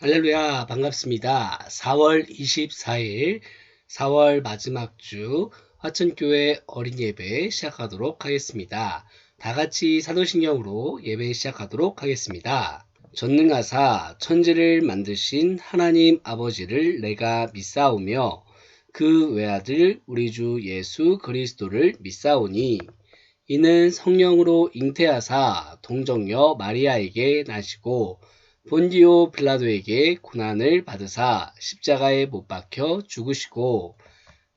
할렐루야, 반갑습니다. 4월 24일, 4월 마지막 주 화천교회 어린 예배 시작하도록 하겠습니다. 다 같이 사도신경으로 예배 시작하도록 하겠습니다. 전능하사 천지를 만드신 하나님 아버지를 내가 믿사오며 그 외아들 우리 주 예수 그리스도를 믿사오니 이는 성령으로 잉태하사 동정녀 마리아에게 나시고 본디오 빌라도에게 고난을 받으사 십자가에 못 박혀 죽으시고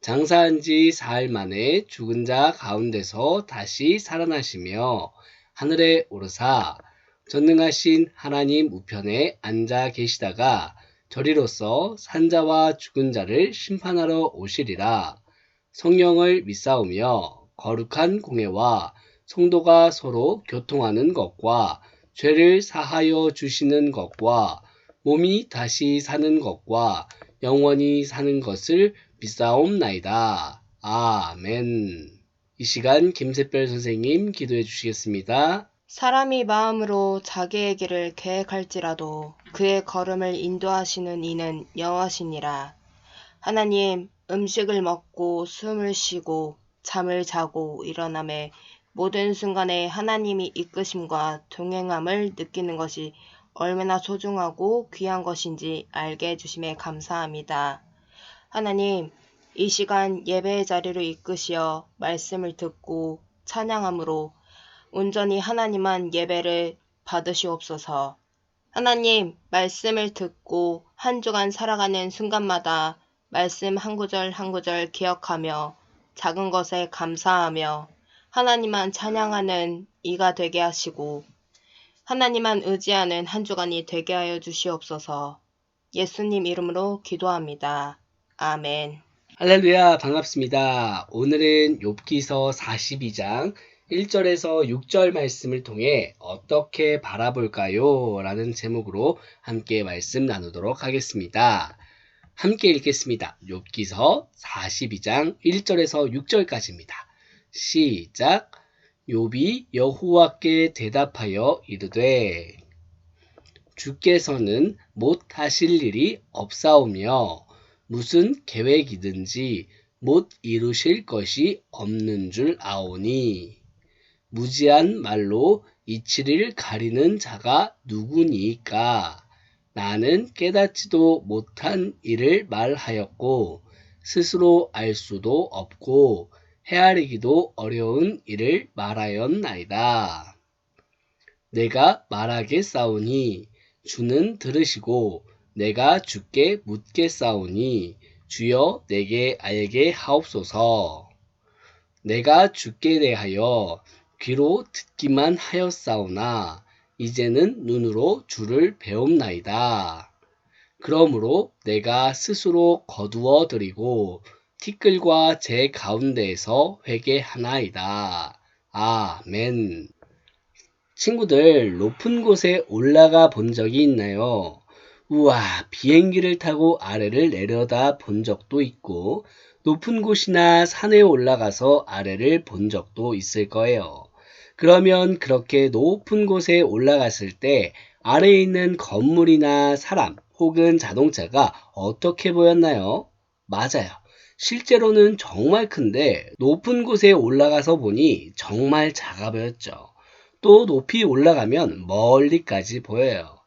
장사한 지 사흘 만에 죽은 자 가운데서 다시 살아나시며 하늘에 오르사 전능하신 하나님 우편에 앉아 계시다가 저리로서 산자와 죽은 자를 심판하러 오시리라. 성령을 믿사오며 거룩한 공회와 성도가 서로 교통하는 것과 죄를 사하여 주시는 것과 몸이 다시 사는 것과 영원히 사는 것을 믿사옵나이다. 아멘. 이 시간 김세별 선생님 기도해 주시겠습니다. 사람이 마음으로 자기의 길을 계획할지라도 그의 걸음을 인도하시는 이는 여호와시니라. 하나님, 음식을 먹고 숨을 쉬고 잠을 자고 일어남에 모든 순간에 하나님이 이끄심과 동행함을 느끼는 것이 얼마나 소중하고 귀한 것인지 알게 해주심에 감사합니다. 하나님, 이 시간 예배의 자리로 이끄시어 말씀을 듣고 찬양함으로 온전히 하나님만 예배를 받으시옵소서. 하나님, 말씀을 듣고 한 주간 살아가는 순간마다 말씀 한 구절 한 구절 기억하며 작은 것에 감사하며 하나님만 찬양하는 이가 되게 하시고 하나님만 의지하는 한 주간이 되게 하여 주시옵소서. 예수님 이름으로 기도합니다. 아멘. 할렐루야, 반갑습니다. 오늘은 욥기서 42장 1절에서 6절 말씀을 통해 어떻게 바라볼까요? 라는 제목으로 함께 말씀 나누도록 하겠습니다. 함께 읽겠습니다. 욥기서 42장 1절에서 6절까지입니다. 시작. 욥이 여호와께 대답하여 이르되 주께서는 못 하실 일이 없사오며 무슨 계획이든지 못 이루실 것이 없는 줄 아오니 무지한 말로 이치를 가리는 자가 누구니까 나는 깨닫지도 못한 일을 말하였고 스스로 알 수도 없고 헤아리기도 어려운 일을 말하였나이다. 내가 말하겠사오니 주는 들으시고 내가 주께 묻겠사오니 주여 내게 알게 하옵소서. 내가 주께 대하여 귀로 듣기만 하였사오나 이제는 눈으로 주를 배움나이다. 그러므로 내가 스스로 거두어 드리고 티끌과 제 가운데에서 회개하나이다. 아멘. 친구들, 높은 곳에 올라가 본 적이 있나요? 우와, 비행기를 타고 아래를 내려다 본 적도 있고, 높은 곳이나 산에 올라가서 아래를 본 적도 있을 거예요. 그러면 그렇게 높은 곳에 올라갔을 때 아래에 있는 건물이나 사람 혹은 자동차가 어떻게 보였나요? 맞아요. 실제로는 정말 큰데 높은 곳에 올라가서 보니 정말 작아 보였죠. 또 높이 올라가면 멀리까지 보여요.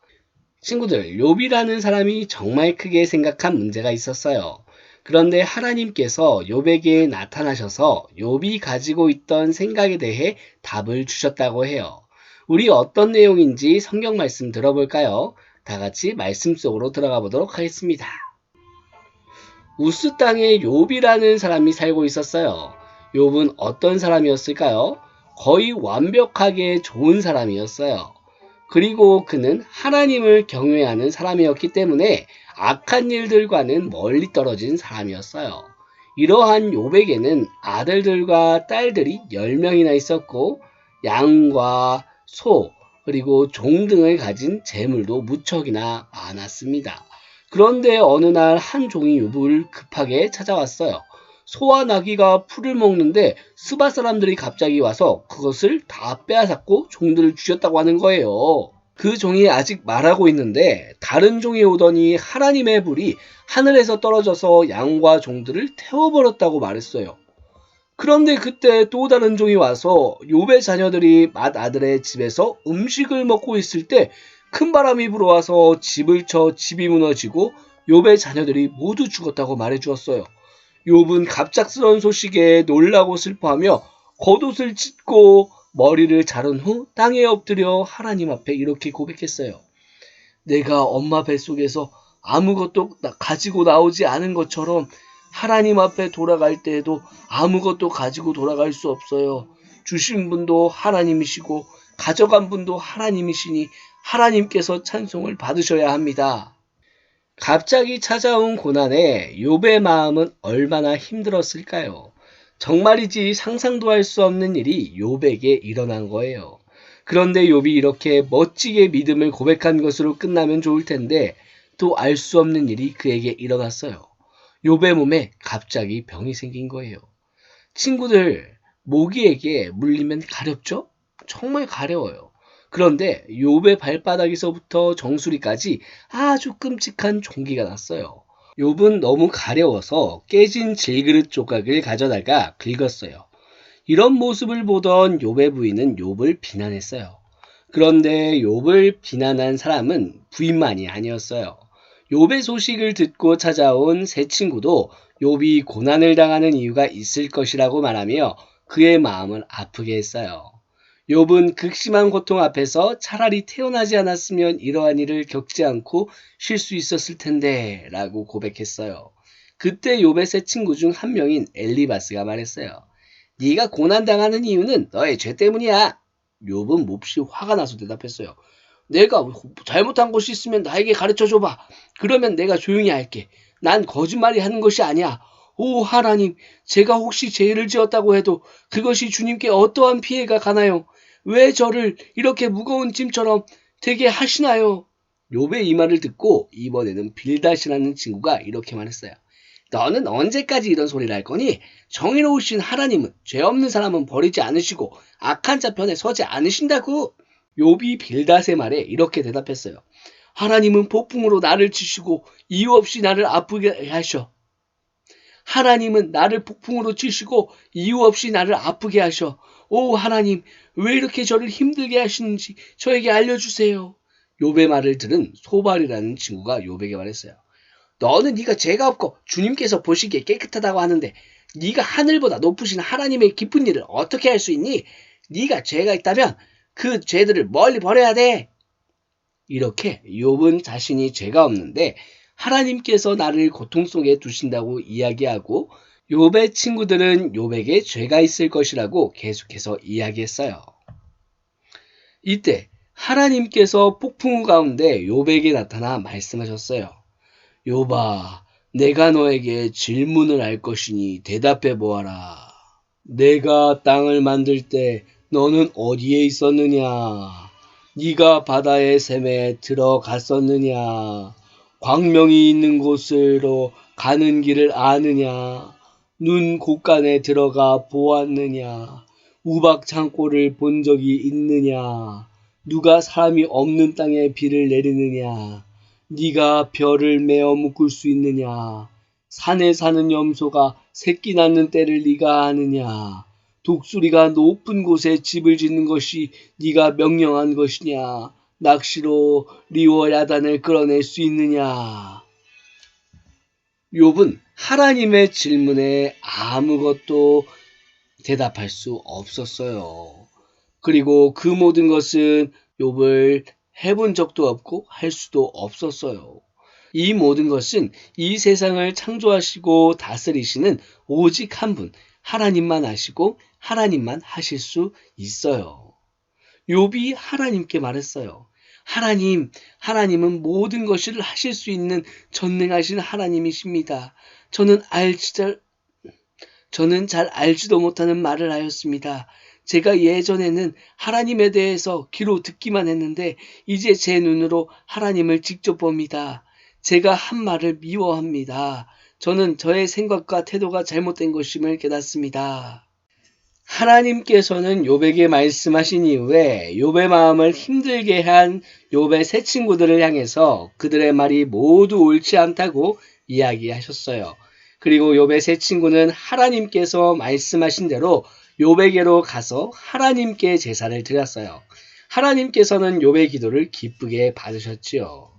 친구들, 욥이라는 사람이 정말 크게 생각한 문제가 있었어요. 그런데 하나님께서 욥에게 나타나셔서 욥이 가지고 있던 생각에 대해 답을 주셨다고 해요. 우리 어떤 내용인지 성경 말씀 들어볼까요? 다 같이 말씀 속으로 들어가 보도록 하겠습니다. 우스 땅에 욥이라는 사람이 살고 있었어요. 욥은 어떤 사람이었을까요? 거의 완벽하게 좋은 사람이었어요. 그리고 그는 하나님을 경외하는 사람이었기 때문에 악한 일들과는 멀리 떨어진 사람이었어요. 이러한 욥에게는 아들들과 딸들이 10명이나 있었고 양과 소 그리고 종 등을 가진 재물도 무척이나 많았습니다. 그런데 어느 날 한 종이 욥을 급하게 찾아왔어요. 소와 나귀가 풀을 먹는데 스바 사람들이 갑자기 와서 그것을 다 빼앗았고 종들을 죽였다고 하는 거예요. 그 종이 아직 말하고 있는데 다른 종이 오더니 하나님의 불이 하늘에서 떨어져서 양과 종들을 태워버렸다고 말했어요. 그런데 그때 또 다른 종이 와서 욥의 자녀들이 맏아들의 집에서 음식을 먹고 있을 때 큰 바람이 불어와서 집을 쳐 집이 무너지고 욥의 자녀들이 모두 죽었다고 말해주었어요. 욥은 갑작스러운 소식에 놀라고 슬퍼하며 겉옷을 찢고 머리를 자른 후 땅에 엎드려 하나님 앞에 이렇게 고백했어요. 내가 엄마 뱃속에서 아무것도 가지고 나오지 않은 것처럼 하나님 앞에 돌아갈 때에도 아무것도 가지고 돌아갈 수 없어요. 주신 분도 하나님이시고 가져간 분도 하나님이시니 하나님께서 찬송을 받으셔야 합니다. 갑자기 찾아온 고난에 욥의 마음은 얼마나 힘들었을까요? 정말이지 상상도 할 수 없는 일이 욥에게 일어난 거예요. 그런데 욥이 이렇게 멋지게 믿음을 고백한 것으로 끝나면 좋을 텐데 또 알 수 없는 일이 그에게 일어났어요. 욥의 몸에 갑자기 병이 생긴 거예요. 친구들, 모기에게 물리면 가렵죠? 정말 가려워요. 그런데 욥의 발바닥에서부터 정수리까지 아주 끔찍한 종기가 났어요. 욥은 너무 가려워서 깨진 질그릇 조각을 가져다가 긁었어요. 이런 모습을 보던 욥의 부인은 욥을 비난했어요. 그런데 욥을 비난한 사람은 부인만이 아니었어요. 욥의 소식을 듣고 찾아온 세 친구도 욥이 고난을 당하는 이유가 있을 것이라고 말하며 그의 마음을 아프게 했어요. 욥은 극심한 고통 앞에서 차라리 태어나지 않았으면 이러한 일을 겪지 않고 쉴 수 있었을 텐데 라고 고백했어요. 그때 욥의 세 친구 중 한 명인 엘리바스가 말했어요. 네가 고난당하는 이유는 너의 죄 때문이야. 욥은 몹시 화가 나서 대답했어요. 내가 잘못한 것이 있으면 나에게 가르쳐줘봐. 그러면 내가 조용히 할게. 난 거짓말이 하는 것이 아니야. 오 하나님, 제가 혹시 죄를 지었다고 해도 그것이 주님께 어떠한 피해가 가나요? 왜 저를 이렇게 무거운 짐처럼 되게 하시나요? 욥의 이 말을 듣고 이번에는 빌닷이라는 친구가 이렇게 말했어요. 너는 언제까지 이런 소리를 할 거니? 정의로우신 하나님은 죄 없는 사람은 버리지 않으시고 악한 자 편에 서지 않으신다고. 욥이 빌닷의 말에 이렇게 대답했어요. 하나님은 폭풍으로 나를 치시고 이유 없이 나를 아프게 하셔. 하나님은 나를 폭풍으로 치시고 이유 없이 나를 아프게 하셔. 오 하나님, 왜 이렇게 저를 힘들게 하시는지 저에게 알려주세요. 욥의 말을 들은 소발이라는 친구가 욥에게 말했어요. 너는 네가 죄가 없고 주님께서 보시기에 깨끗하다고 하는데 네가 하늘보다 높으신 하나님의 깊은 일을 어떻게 할 수 있니? 네가 죄가 있다면 그 죄들을 멀리 버려야 돼. 이렇게 욥은 자신이 죄가 없는데 하나님께서 나를 고통 속에 두신다고 이야기하고 욥의 친구들은 욥에게 죄가 있을 것이라고 계속해서 이야기했어요. 이때 하나님께서 폭풍우 가운데 욥에게 나타나 말씀하셨어요. 욥아, 내가 너에게 질문을 할 것이니 대답해 보아라. 내가 땅을 만들 때 너는 어디에 있었느냐? 네가 바다의 샘에 들어갔었느냐? 광명이 있는 곳으로 가는 길을 아느냐? 눈 곳간에 들어가 보았느냐? 우박 창고를 본 적이 있느냐? 누가 사람이 없는 땅에 비를 내리느냐? 네가 별을 메어 묶을 수 있느냐? 산에 사는 염소가 새끼 낳는 때를 네가 아느냐? 독수리가 높은 곳에 집을 짓는 것이 네가 명령한 것이냐? 낚시로 리워야단을 끌어낼 수 있느냐? 욥은 하나님의 질문에 아무것도 대답할 수 없었어요. 그리고 그 모든 것은 욥을 해본 적도 없고 할 수도 없었어요. 이 모든 것은 이 세상을 창조하시고 다스리시는 오직 한 분, 하나님만 아시고 하나님만 하실 수 있어요. 욥이 하나님께 말했어요. 하나님은 모든 것을 하실 수 있는 전능하신 하나님이십니다. 저는 잘 알지도 못하는 말을 하였습니다. 제가 예전에는 하나님에 대해서 귀로 듣기만 했는데 이제 제 눈으로 하나님을 직접 봅니다. 제가 한 말을 미워합니다. 저는 저의 생각과 태도가 잘못된 것임을 깨닫습니다. 하나님께서는 욥에게 말씀하신 이후에 욥의 마음을 힘들게 한 욥의 세 친구들을 향해서 그들의 말이 모두 옳지 않다고 이야기하셨어요. 그리고 욥의 세 친구는 하나님께서 말씀하신 대로 욥에게로 가서 하나님께 제사를 드렸어요. 하나님께서는 욥의 기도를 기쁘게 받으셨지요.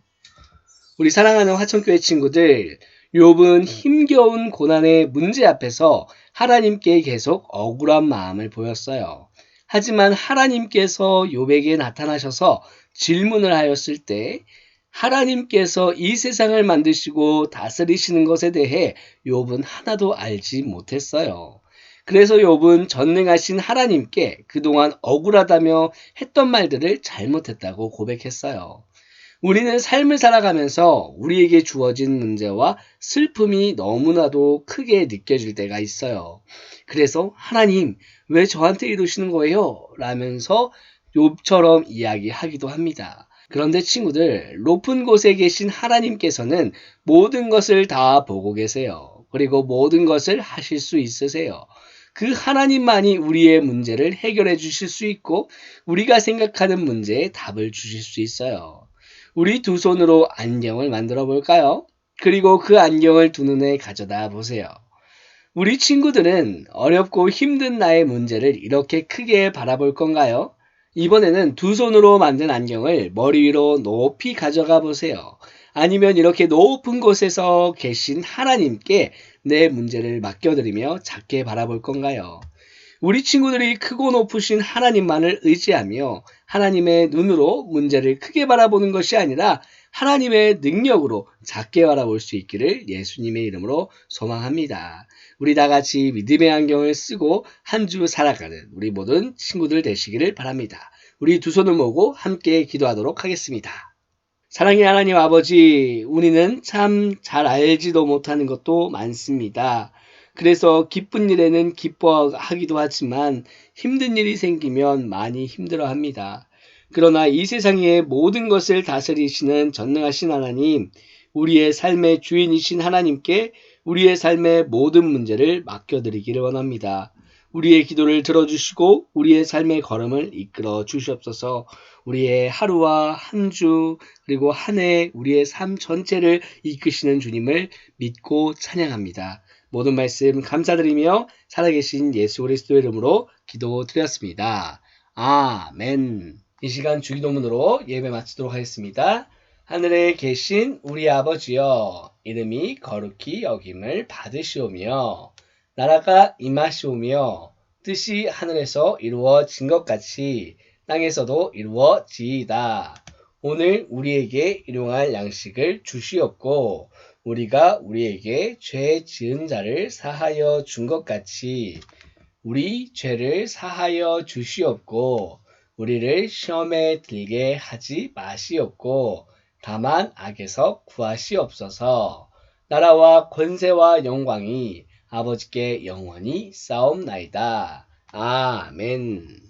우리 사랑하는 화천교회 친구들, 욥은 힘겨운 고난의 문제 앞에서 하나님께 계속 억울한 마음을 보였어요. 하지만 하나님께서 욥에게 나타나셔서 질문을 하였을 때 하나님께서 이 세상을 만드시고 다스리시는 것에 대해 욥은 하나도 알지 못했어요. 그래서 욥은 전능하신 하나님께 그동안 억울하다며 했던 말들을 잘못했다고 고백했어요. 우리는 삶을 살아가면서 우리에게 주어진 문제와 슬픔이 너무나도 크게 느껴질 때가 있어요. 그래서 하나님, 왜 저한테 이러시는 거예요? 라면서 욥처럼 이야기하기도 합니다. 그런데 친구들, 높은 곳에 계신 하나님께서는 모든 것을 다 보고 계세요. 그리고 모든 것을 하실 수 있으세요. 그 하나님만이 우리의 문제를 해결해 주실 수 있고 우리가 생각하는 문제에 답을 주실 수 있어요. 우리 두 손으로 안경을 만들어 볼까요? 그리고 그 안경을 두 눈에 가져다 보세요. 우리 친구들은 어렵고 힘든 나의 문제를 이렇게 크게 바라볼 건가요? 이번에는 두 손으로 만든 안경을 머리 위로 높이 가져가 보세요. 아니면 이렇게 높은 곳에서 계신 하나님께 내 문제를 맡겨드리며 작게 바라볼 건가요? 우리 친구들이 크고 높으신 하나님만을 의지하며 하나님의 눈으로 문제를 크게 바라보는 것이 아니라 하나님의 능력으로 작게 바라볼 수 있기를 예수님의 이름으로 소망합니다. 우리 다 같이 믿음의 안경을 쓰고 한 주 살아가는 우리 모든 친구들 되시기를 바랍니다. 우리 두 손을 모으고 함께 기도하도록 하겠습니다. 사랑의 하나님 아버지, 우리는 참 잘 알지도 못하는 것도 많습니다. 그래서 기쁜 일에는 기뻐하기도 하지만 힘든 일이 생기면 많이 힘들어합니다. 그러나 이 세상의 모든 것을 다스리시는 전능하신 하나님, 우리의 삶의 주인이신 하나님께 우리의 삶의 모든 문제를 맡겨드리기를 원합니다. 우리의 기도를 들어주시고 우리의 삶의 걸음을 이끌어 주시옵소서. 우리의 하루와 한 주 그리고 한 해 우리의 삶 전체를 이끄시는 주님을 믿고 찬양합니다. 모든 말씀 감사드리며 살아계신 예수 그리스도의 이름으로 기도드렸습니다. 아멘. 이 시간 주기도문으로 예배 마치도록 하겠습니다. 하늘에 계신 우리 아버지여, 이름이 거룩히 여김을 받으시오며 나라가 임하시오며 뜻이 하늘에서 이루어진 것 같이 땅에서도 이루어지이다. 오늘 우리에게 일용할 양식을 주시옵고 우리가 우리에게 죄 지은 자를 사하여 준 것 같이 우리 죄를 사하여 주시옵고 우리를 시험에 들게 하지 마시옵고 다만 악에서 구하시옵소서. 나라와 권세와 영광이 아버지께 영원히 싸움나이다. 아멘.